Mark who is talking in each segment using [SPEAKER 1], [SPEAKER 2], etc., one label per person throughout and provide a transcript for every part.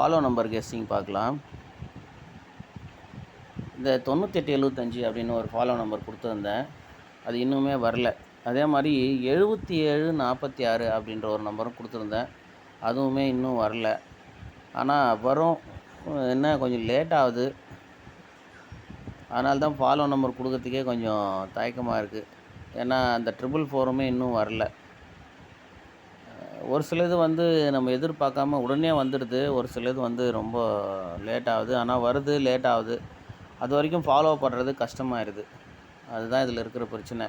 [SPEAKER 1] Follow number guessing பார்க்கலாம். இந்த 9875 அப்படின்னு ஒரு ஃபாலோ நம்பர் கொடுத்துருந்தேன், அது இன்னுமே வரல. அதே மாதிரி 7746 அப்படின்ற ஒரு நம்பரும் கொடுத்துருந்தேன், அதுவுமே இன்னும் வரல. ஆனால் வரும், என்ன கொஞ்சம் லேட் ஆகுது. அதனால தான் ஃபாலோ நம்பர் கொடுக்கறதுக்கே கொஞ்சம் தயக்கமாக இருக்குது. ஏன்னா அந்த 444மே இன்னும் வரல. ஒரு சிலது வந்து நம்ம எதிர்பார்க்காம உடனே வந்துடுது, ஒரு சிலது வந்து ரொம்ப லேட் ஆகுது. ஆனால் வருது, லேட் ஆகுது. அது வரைக்கும் ஃபாலோ பண்ணுறது கஷ்டமாயிருது. அதுதான் இதில் இருக்கிற பிரச்சனை.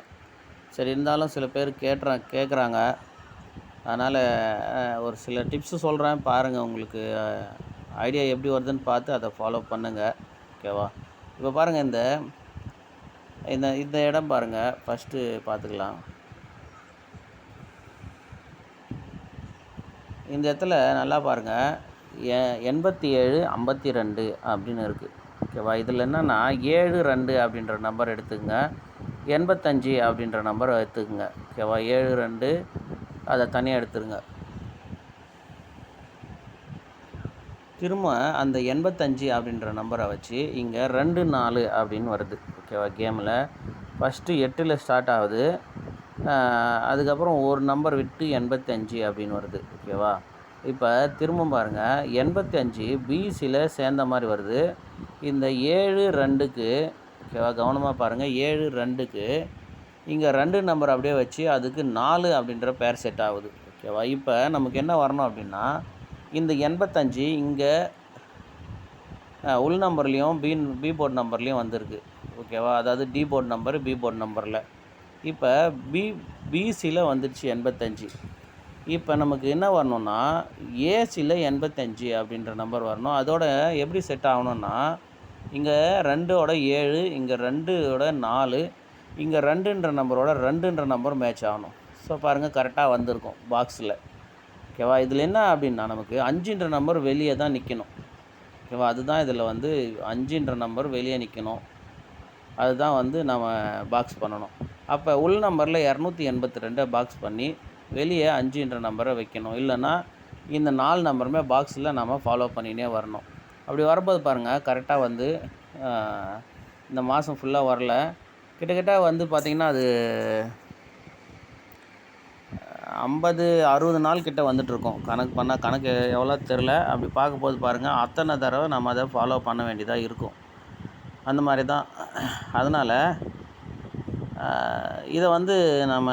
[SPEAKER 1] சரி, இருந்தாலும் சில பேர் கேட்குறாங்க. அதனால் ஒரு சில டிப்ஸு சொல்கிறேன், பாருங்கள். உங்களுக்கு ஐடியா எப்படி வருதுன்னு பார்த்து அதை ஃபாலோ பண்ணுங்கள். ஓகேவா? இப்போ பாருங்கள், இந்த இந்த இந்த இடம் பாருங்கள். ஃபஸ்ட்டு பார்த்துக்கலாம். இந்த இடத்துல நல்லா பாருங்கள், 8752 அப்படின்னு இருக்குது. ஓகேவா? இதில் என்னென்னா 72 அப்படின்ற நம்பர் எடுத்துக்கங்க, 85 அப்படின்ற நம்பரை எடுத்துக்கங்க. ஓகேவா? 72 அதை தனியாக எடுத்துருங்க. திரும்ப அந்த 85 அப்படின்ற நம்பரை வச்சு இங்கே 24 அப்படின்னு வருது. ஓகேவா? கேமில் ஃபஸ்ட்டு 8ல் ஸ்டார்ட் ஆகுது, அதுக்கப்புறம் ஒரு நம்பர் விட்டு 85 அப்படின்னு வருது. ஓகேவா? இப்போ திரும்ப பாருங்கள், 85 பிசியில் சேர்ந்த மாதிரி வருது. இந்த 72க்கு, ஓகேவா, கவனமாக பாருங்கள், 72க்கு இங்கே 2 நம்பர் அப்படியே வச்சு அதுக்கு 4 அப்படின்ற பேர் செட் ஆகுது. ஓகேவா? இப்போ நமக்கு என்ன வரணும் அப்படின்னா, இந்த 85 இங்கே உள் நம்பர்லேயும் பி போர்ட் நம்பர்லேயும் வந்திருக்கு. ஓகேவா? அதாவது d port number, p port நம்பரில். இப்போ பிசியில் வந்துடுச்சு 85. இப்போ நமக்கு என்ன வரணும்னா, ஏசியில் 85 அப்படின்ற நம்பர் வரணும். அதோட எப்படி செட் ஆகணும்னா, இங்கே 2ஓட 7, இங்கே 2ஓட 4, இங்கே 2ன்ற நம்பரோட 2ன்ற நம்பர் மேட்ச் ஆகணும். ஸோ பாருங்கள், கரெக்டாக வந்திருக்கும் பாக்ஸில். ஓகேவா? இதில் என்ன அப்படின்னா, நமக்கு 5ன்ற நம்பர் வெளியே தான் நிற்கணும். ஓகேவா? அதுதான் இதில் வந்து 5ன்ற நம்பர் வெளியே நிற்கணும். அதுதான் வந்து நம்ம பாக்ஸ் பண்ணணும். அப்போ உள் நம்பரில் 282 பாக்ஸ் பண்ணி வெளியே 5ன்ற நம்பரை வைக்கணும். இல்லைன்னா இந்த 4 நம்பருமே பாக்ஸில் நம்ம ஃபாலோ பண்ணினே வரணும். அப்படி வரும்போது பாருங்கள், கரெக்டாக வந்து இந்த மாதம் ஃபுல்லாக வரல. கிட்டத்தட்ட வந்து பார்த்திங்கன்னா அது 50-60 நாள் கிட்ட வந்துட்டுருக்கோம். கணக்கு எவ்வளோ தெரில. அப்படி பார்க்கும்போது பாருங்கள், அத்தனை தடவை நம்ம அதை ஃபாலோ பண்ண வேண்டியதாக இருக்கும். அந்த மாதிரி தான். அதனால் இதை வந்து நம்ம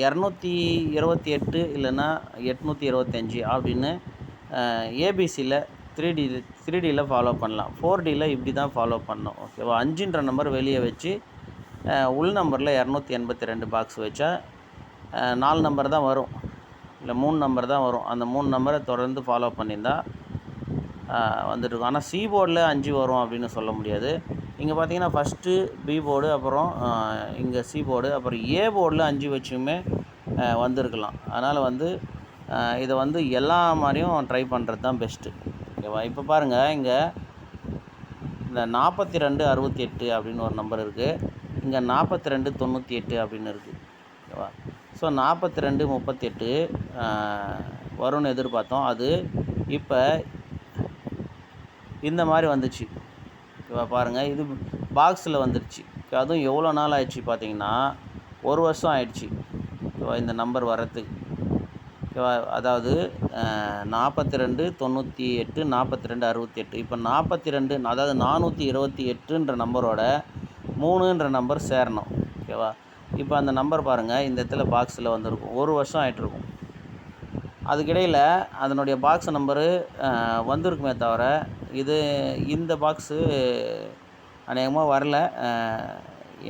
[SPEAKER 1] 228 இல்லைன்னா 825 அப்படின்னு ஏபிசியில் 3Dயில் ஃபாலோ பண்ணலாம். 4Dயில் இப்படி தான் ஃபாலோ பண்ணணும். ஓகேவா? 5ன்ற நம்பர் வெளியே வச்சு உள் நம்பரில் 282 பாக்ஸ் வச்சா 4 நம்பர் தான் வரும், இல்லை 3 நம்பர் தான் வரும். அந்த 3 நம்பரை தொடர்ந்து ஃபாலோ பண்ணியிருந்தால் வந்துட்டுருக்கும். ஆனால் சி போர்டில் 5 வரும் அப்படின்னு சொல்ல முடியாது. இங்கே பார்த்தீங்கன்னா ஃபஸ்ட்டு பி போர்டு, அப்புறம் இங்கே சி போர்டு, அப்புறம் ஏ போர்டில் 5 வச்சுமே வந்திருக்கலாம். அதனால் வந்து இதை வந்து எல்லா மாதிரியும் ட்ரை பண்ணுறது தான் பெஸ்ட்டு. ஓகேவா? இப்போ பாருங்கள், இங்கே இந்த 4268 அப்படின்னு ஒரு நம்பர் இருக்குது, இங்கே 4298 அப்படின்னு இருக்குது. ஓகேவா? ஸோ 4238 வரும்னு எதிர்பார்த்தோம். அது இப்போ இந்த மாதிரி வந்துச்சு. ஓகேவா? பாருங்கள், இது பாக்ஸில் வந்துடுச்சு. அதுவும் எவ்வளோ நாள் ஆயிடுச்சு பார்த்தீங்கன்னா, 1 வருஷம் ஆயிடுச்சு. ஓகேவா? இந்த நம்பர் வர்றதுக்கு. ஓகேவா? அதாவது 4298 4268. இப்போ 42, அதாவது 428ன்ற நம்பரோட 3ன்ற நம்பர் சேரணும். ஓகேவா? இப்போ அந்த நம்பர் பாருங்கள், இந்த இடத்துல பாக்ஸில் வந்திருக்கும். 1 வருஷம் ஆகிட்ருக்கும். அதுக்கிடையில் அதனுடைய பாக்ஸ் நம்பரு வந்திருக்குமே தவிர இந்த பாக்ஸு அநேகமாக வரல.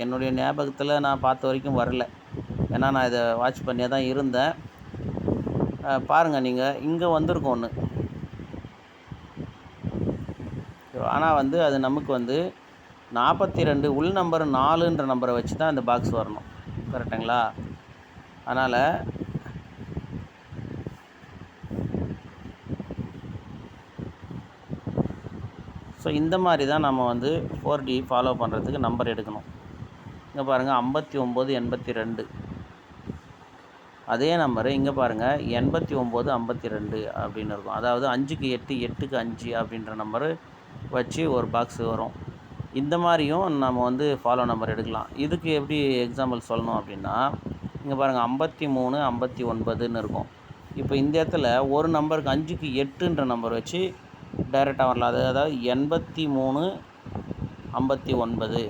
[SPEAKER 1] என்னுடைய ஞாபகத்தில் நான் பார்த்த வரைக்கும் வரல. ஏன்னா நான் இதை வாட்ச் பண்ணியே தான் இருந்தேன். பாருங்கள், நீங்கள் இங்கே வந்திருக்கும் ஒன்று. ஆனால் வந்து அது நமக்கு வந்து 42 உள் நம்பர் 4ன்ற நம்பரை வச்சு தான் இந்த பாக்ஸ் வரணும். கரெக்டுங்களா? அதனால் ஸோ இந்த மாதிரி தான் நம்ம வந்து 4D ஃபாலோ பண்ணுறதுக்கு நம்பர் எடுக்கணும். இங்கே பாருங்கள், 5982. அதே நம்பரு இங்கே பாருங்கள் 8952 அப்படின்னு இருக்கும். அதாவது 5க்கு 8, 8க்கு 5 அப்படின்ற நம்பரு வச்சு ஒரு பாக்ஸு வரும். இந்த மாதிரியும் நம்ம வந்து ஃபாலோ நம்பர் எடுக்கலாம். இதுக்கு எப்படி எக்ஸாம்பிள் சொல்லணும் அப்படின்னா, இங்கே பாருங்கள் 53, 59ன்னு இருக்கும். இப்போ இந்த இடத்துல ஒரு நம்பருக்கு 5க்கு 8ன்ற நம்பர் வச்சு டைரெக்டாக வரலாம். அதாவது 83, 59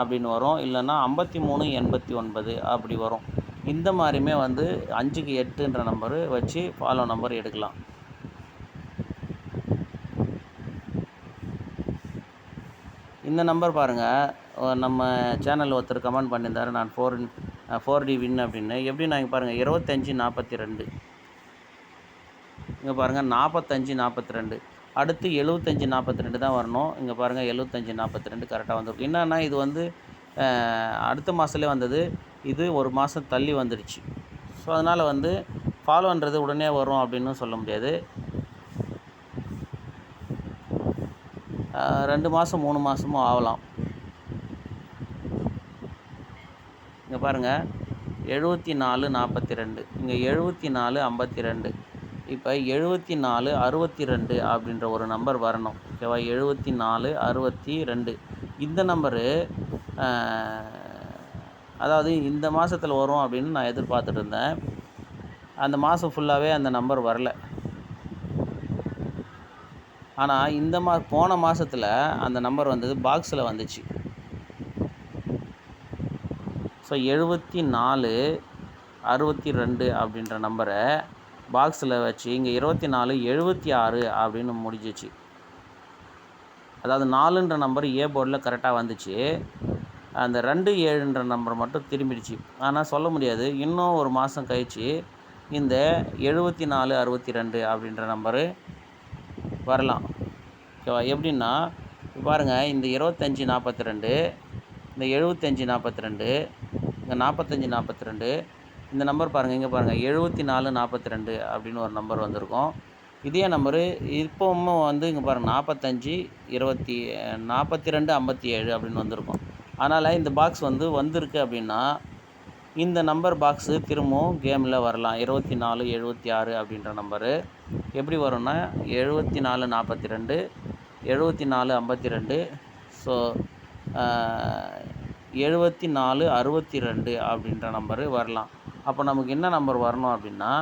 [SPEAKER 1] அப்படின்னு வரும். இல்லைன்னா 53, 89 அப்படி வரும். இந்த மாதிரியுமே வந்து 5க்கு 8ன்ற நம்பரு வச்சு ஃபாலோ நம்பர் எடுக்கலாம். இந்த நம்பர் பாருங்கள், நம்ம சேனலில் ஒருத்தர் கமெண்ட் பண்ணியிருந்தார், நான் 4D வின் அப்படின்னு. எப்படி நான் இங்கே பாருங்கள் 25, 42 இங்கே பாருங்கள் 45, 42 அடுத்து 75, 42 தான் வரணும். இங்கே பாருங்கள் 75, 42 கரெக்டாக வந்துருக்கு. என்னன்னா இது வந்து அடுத்த மாதத்துலேயே வந்தது, இது ஒரு மாதம் தள்ளி வந்துடுச்சு. ஸோ அதனால் வந்து ஃபாலோன்றது உடனே வரும் அப்படின்னு சொல்ல முடியாது. 2 மாதம் 3 மாதமும் ஆகலாம். இங்கே பாருங்கள் 74, 42 இங்கே 74, 52 இப்போ 74, 62 அப்படின்ற ஒரு நம்பர் வரணும். ஓகேவா? 74, 62 இந்த நம்பரு அதாவது இந்த மாதத்தில் வரும் அப்படின்னு நான் எதிர்பார்த்துட்டு இருந்தேன். அந்த மாதம் ஃபுல்லாகவே அந்த நம்பர் வரல. ஆனால் இந்த போன மாதத்தில் அந்த நம்பர் வந்தது, பாக்ஸில் வந்துச்சு. ஸோ 74, 62 அப்படின்ற நம்பரை பாக்ஸில் வச்சு இங்கே 24, 76 அப்படின்னு முடிஞ்சிச்சு. அதாவது 4ன்ற நம்பர் ஏ போர்டில் கரெக்டாக வந்துச்சு. அந்த 2, 7ன்ற நம்பர் மட்டும் திரும்பிடுச்சு. ஆனால் சொல்ல முடியாது, இன்னும் ஒரு மாதம் கழித்து இந்த 74, 62 அப்படின்ற நம்பரு வரலாம். ஓகேவா? எப்படின்னா பாருங்கள், இந்த 25, 42 இந்த 75, 42 இந்த 45, 42 இந்த நம்பர் பாருங்கள். இங்கே பாருங்கள் 74, 42 அப்படின்னு ஒரு நம்பர் வந்திருக்கும். இதே நம்பரு இப்போவும் வந்து இங்கே பாருங்கள் 45, 42, 57 அப்படின்னு வந்திருக்கும். அதனால் இந்த பாக்ஸ் வந்து வந்திருக்கு அப்படின்னா இந்த நம்பர் பாக்ஸு திரும்பவும் கேமில் வரலாம். 24, 76 அப்படின்ற நம்பரு எப்படி வரும்னா 74, 42 74, 52 ஸோ 74, 62 அப்படின்ற நம்பரு வரலாம். அப்போ நமக்கு என்ன நம்பர் வரணும் அப்படின்னா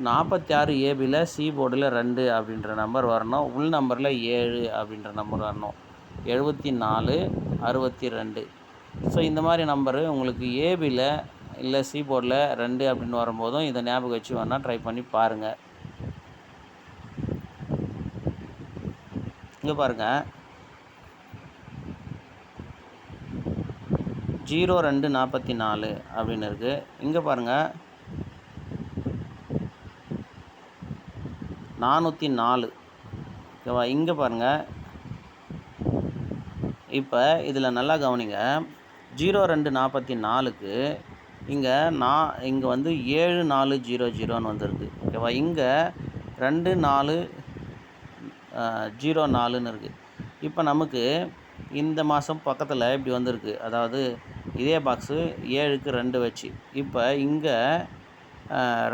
[SPEAKER 1] 46 ஏபியில் சி போர்டில் 2 அப்படின்ற நம்பர் வரணும். உள் நம்பரில் 7 அப்படின்ற நம்பர் வரணும். 74, 62 ஸோ இந்த மாதிரி நம்பரு உங்களுக்கு ஏபியில் இல்லை சி போர்டில் 2 அப்படின்னு வரும்போதும் இதை ஞாபகம் வச்சு வேணால் ட்ரை பண்ணி பாருங்கள். இங்கே பாருங்கள் 02, 44 அப்படின்னு இருக்குது. இங்கே பாருங்கள் 404. ஓகேவா? இங்கே பாருங்கள், இப்போ இதில் நல்லா கவனிங்க. 02, 44க்கு இங்கே இங்கே வந்து 7400ன்னு வந்திருக்கு. ஓகேவா? இங்கே 2404ன்னு இருக்குது. இப்போ நமக்கு இந்த மாதம் பக்கத்தில் இப்படி வந்திருக்கு. அதாவது இதே பாக்ஸு 7க்கு 2 வச்சு இப்போ இங்கே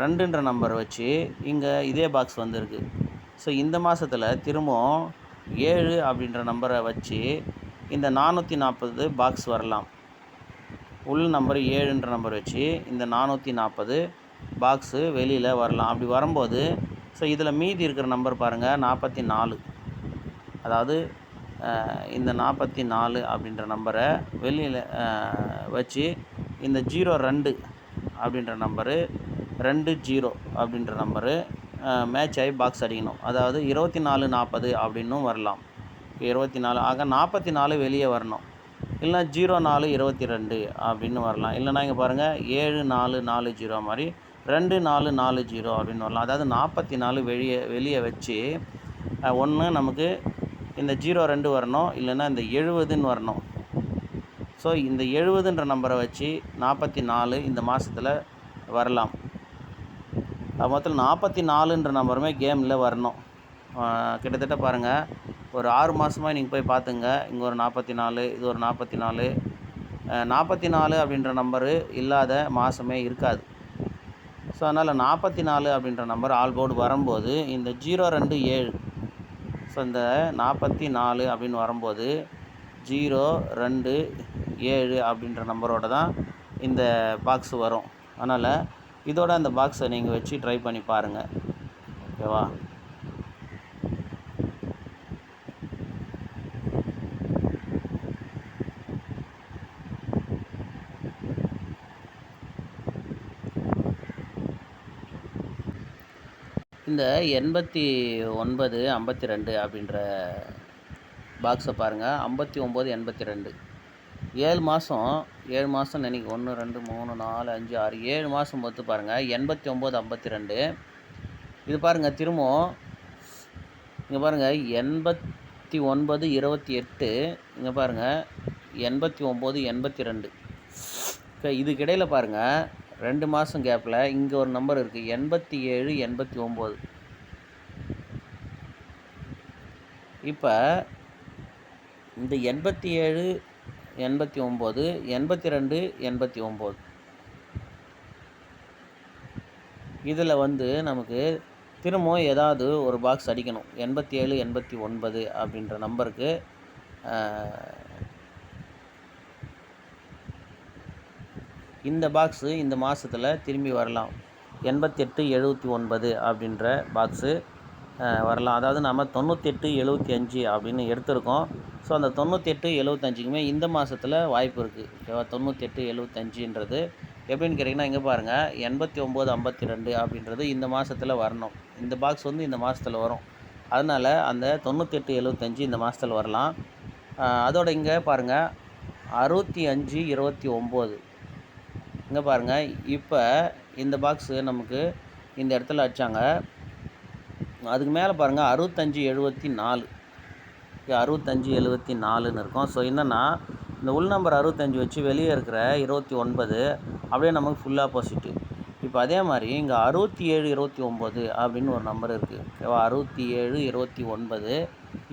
[SPEAKER 1] 2ன்ற நம்பர் வச்சு இங்கே இதே பாக்ஸ் வந்திருக்கு. ஸோ இந்த மாதத்தில் திரும்பவும் 7 அப்படின்ற நம்பரை வச்சு இந்த 440 பாக்ஸ் வரலாம். உள் நம்பர் 7ன்ற நம்பர் வச்சு இந்த 440 பாக்ஸு வெளியில் வரலாம். அப்படி வரும்போது ஸோ இதில் மீதி இருக்கிற நம்பர் பாருங்கள் 44. அதாவது இந்த 44 அப்படின்ற நம்பரை வெளியில் வச்சு இந்த 02 அப்படின்ற நம்பரு 20 அப்படின்ற நம்பரு மேட்ச் ஆகி பாக்ஸ் அடிக்கணும். அதாவது 24, 40 அப்படின்னும் வரலாம். 24 ஆக 44 வெளியே வரணும். இல்லைனா 04, 22 அப்படின்னு வரலாம். இல்லைனா இங்கே பாருங்கள் 7440 மாதிரி 2440 அப்படின்னு வரலாம். அதாவது 44 வெளியே வச்சு ஒன்று நமக்கு இந்த 02 வரணும், இல்லைன்னா இந்த 70ன்னு வரணும். ஸோ இந்த 70ன்ற நம்பரை வச்சு 44 இந்த மாதத்தில் வரலாம். மொத்தம் 44ன்ற நம்பருமே கேமில் வரணும். கிட்டத்தட்ட பாருங்கள், ஒரு 6 மாதமாக நீங்கள் போய் பார்த்துங்க. இங்கே ஒரு 44, இது ஒரு 44, 44 அப்படின்ற நம்பரு இல்லாத மாதமே இருக்காது. ஸோ அதனால் 44 அப்படின்ற நம்பர் ஆல் போர்டு வரும்போது இந்த 027, ஸோ இந்த 44 அப்படின்னு வரும்போது 027 அப்படின்ற நம்பரோட தான் இந்த பாக்ஸ் வரும். அதனால் இதோட அந்த பாக்ஸை நீங்கள் வச்சு ட்ரை பண்ணி பாருங்கள். ஓகேவா? இந்த 89 52 அப்படின்ற பாக்ஸை பாருங்கள். 59 82 7 மாதம் நினைக்க 1 2 3 4 5 6 7 மாதம் பொறுத்து பாருங்கள். 89 52 இது பாருங்கள். திரும்பவும் இங்கே பாருங்கள் 89 28 இங்கே பாருங்கள் 89 82. இப்போ இதுக்கிடையில் பாருங்கள் 2 மாதம் கேப்பில் இங்கே ஒரு நம்பர் இருக்குது 87 89. இப்போ இந்த 87 89 82 89 இதில் நமக்கு திரும்பவும் ஏதாவது ஒரு பாக்ஸ் அடிக்கணும். 87 89 அப்படின்ற நம்பருக்கு இந்த பாக்ஸு இந்த மாதத்தில் திரும்பி வரலாம். 88 79 அப்படின்ற பாக்ஸு வரலாம். அதாவது நம்ம 98 75 அப்படின்னு எடுத்திருக்கோம். ஸோ அந்த 98 75க்குமே இந்த மாதத்தில் வாய்ப்பு இருக்குது. ஓகேவா? 98 75ன்றது எப்படின்னு கேட்டிங்கன்னா இங்கே பாருங்கள் 89 52 அப்படின்றது இந்த மாதத்தில் வரணும். இந்த பாக்ஸ் இந்த மாதத்தில் வரும். அதனால் அந்த 98 75 இந்த மாதத்தில் வரலாம். அதோட இங்கே பாருங்கள் 65 29 இங்கே பாருங்கள். இப்போ இந்த பாக்ஸு நமக்கு இந்த இடத்துல அடித்தாங்க. அதுக்கு மேலே பாருங்கள் 65 74 65 74ன்னு இருக்கும். ஸோ என்னென்னா இந்த உள் நம்பர் 65 வச்சு வெளியே இருக்கிற 29 அப்படியே நமக்கு ஃபுல் ஆப்போசிட்டு. இப்போ அதே மாதிரி இங்கே 67 29 அப்படின்னு ஒரு நம்பர் இருக்குது. ஓகேவா? 67 29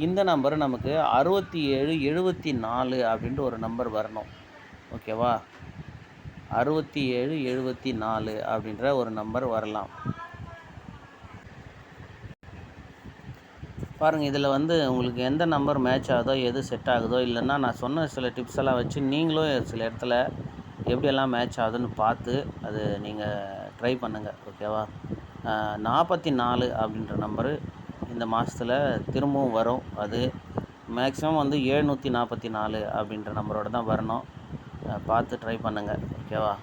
[SPEAKER 1] இந்த நம்பர் நமக்கு 67 74 அப்படின்ட்டு ஒரு நம்பர் வரணும். ஓகேவா? 67 74 அப்படின்ற ஒரு நம்பர் வரலாம். பாருங்கள். இதில் உங்களுக்கு எந்த நம்பர் மேட்ச் ஆகுதோ, எது செட் ஆகுதோ, இல்லைன்னா நான் சொன்ன சில டிப்ஸ் எல்லாம் வச்சு நீங்களும் சில இடத்துல எப்படியெல்லாம் மேட்ச் ஆகுதுன்னு பார்த்து அது நீங்கள் ட்ரை பண்ணுங்கள். ஓகேவா? 44 அப்படின்ற நம்பரு இந்த மாதத்தில் திரும்பவும் வரும். அது மேக்ஸிமம் 744 அப்படின்ற நம்பரோடு தான் வரணும். பார்த்து ட்ரை பண்ணுங்கள். ஓகேவா?